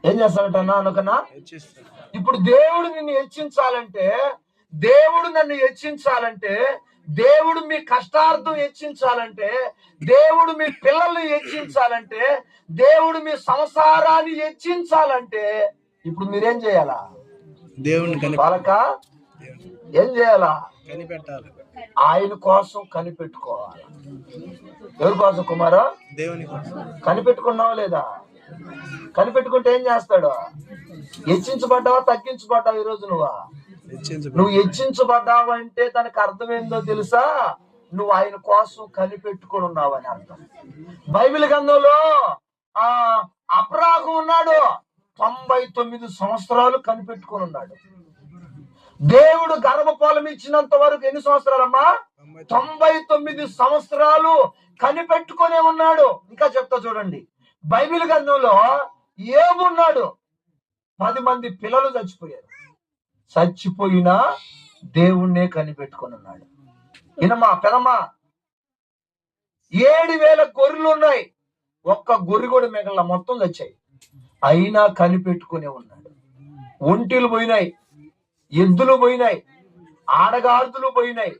ఏం చేస్తాడటన్నా అనుకన్నా? ఇప్పుడు దేవుడు నిన్ను హెచ్చించాలంటే, దేవుడు నన్ను హెచ్చించాలంటే, దేవుడు మీ కష్టార్థం హెచ్చించాలంటే, దేవుడు మీ పిల్లల్ని హెచ్చించాలంటే, దేవుడు మీ సంసారాన్ని హెచ్చించాలంటే ఇప్పుడు మీరేం చేయాలా? దేవుని వాళ్ళక ఏం చేయాలా? కనిపెట్టాలి. ఆయన కోసం కనిపెట్టుకోవాలి. ఎవరి కోసం కుమారా? దేవుని కోసం. కనిపెట్టుకున్నావా లేదా? కనిపెట్టుకుంటే ఏం చేస్తాడు? హెచ్చించబడ్డావా తగ్గించబడ్డావా? ఈరోజు నువ్వు హెచ్చించబడ్డావు అంటే దానికి అర్థం ఏందో తెలుసా? నువ్వు ఆయన కోసం కనిపెట్టుకుని ఉన్నావు అని అర్థం. బైబిల్ గ్రంథంలో అబ్రాహాము ఉన్నాడు, 99 సంవత్సరాలు కనిపెట్టుకుని ఉన్నాడు. దేవుడు గర్భఫలం ఇచ్చినంత వరకు ఎన్ని సంవత్సరాలమ్మా? 99 సంవత్సరాలు కనిపెట్టుకునే ఉన్నాడు. ఇంకా చెప్తా చూడండి, బైబిల్ గ్రంథంలో ఏమున్నాడు? 10 మంది పిల్లలు చచ్చిపోయారు. చచ్చిపోయినా దేవుణ్ణే కనిపెట్టుకుని ఉన్నాడు. ఇనమ్మా పెదమ్మా, 7,000 గొర్రెలు ఉన్నాయి, ఒక్క గొర్రె కూడా మిగల, మొత్తం చచ్చాయి. అయినా కనిపెట్టుకునే ఉన్నాడు. ఒంటిలు పోయినాయి, ఎద్దులు పోయినాయి, ఆడగార్దులు పోయినాయి,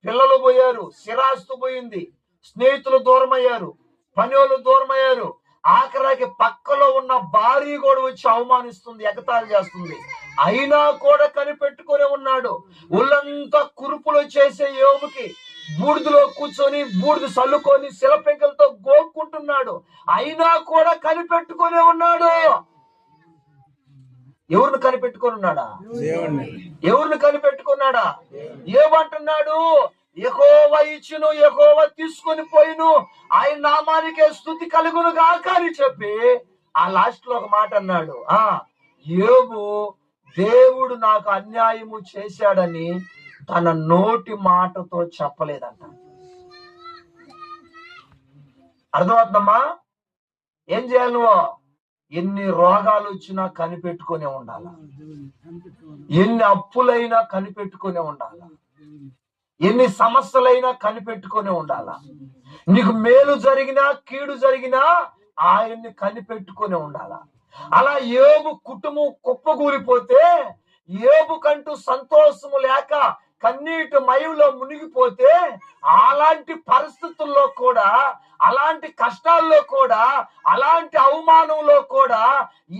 పిల్లలు పోయారు, స్థిరాస్తు పోయింది, స్నేహితులు దూరమయ్యారు, పనివాళ్ళు దూరమయ్యారు, ఆఖరాకి పక్కలో ఉన్న భార్య కూడా వచ్చి అవమానిస్తుంది, ఎగతాళి చేస్తుంది. అయినా కూడా కనిపెట్టుకునే ఉన్నాడు. ఒళ్ళంతా కురుపులు చేసే యోబుకి బూడిదలో కూర్చొని బూడిద చల్లుకొని శిలపెంకలతో గోక్కుంటున్నాడు. అయినా కూడా కనిపెట్టుకునే ఉన్నాడు. ఎవరిని కనిపెట్టుకుని ఉన్నాడా? ఎవరిని కనిపెట్టుకున్నాడా? ఏమంటున్నాడు? యెహోవా ఇచ్చును, యెహోవా తీసుకొని పోయిను, ఆయన నామానికే స్తుతి కలుగును గాక అని చెప్పి ఆ లాస్ట్ లో ఒక మాట అన్నాడు. యోబు దేవుడు నాకు అన్యాయము చేశాడని తన నోటి మాటతో చెప్పలేదంట. అర్థమవుతుందమ్మా? ఏం చేయాలి నువ్వు? ఎన్ని రోగాలు వచ్చినా కనిపెట్టుకునే ఉండాల, ఎన్ని అప్పులైనా కనిపెట్టుకునే ఉండాల, ఎన్ని సమస్యలైనా కనిపెట్టుకునే ఉండాల. నీకు మేలు జరిగినా కీడు జరిగినా ఆయన్ని కనిపెట్టుకునే ఉండాల. అలా యోబు కుటుంబం కుప్పగూలిపోతే, యోబు కంటూ సంతోషము లేక కన్నీటి మయంలో మునిగిపోతే, అలాంటి పరిస్థితుల్లో కూడా, అలాంటి కష్టాల్లో కూడా, అలాంటి అవమానంలో కూడా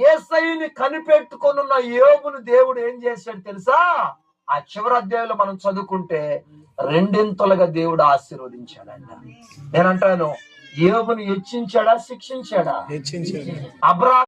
యేసయ్యని కనిపెట్టుకున్న యోబును దేవుడు ఏం చేశాడు తెలుసా? ఆ చివరి అధ్యాయంలో మనం చదువుకుంటే 2 దేవుడు ఆశీర్వదించాడంట. నేనంటాను, యోబును హెచ్చించాడా శిక్షించాడా? హెచ్చించాడు. అబ్రాహాము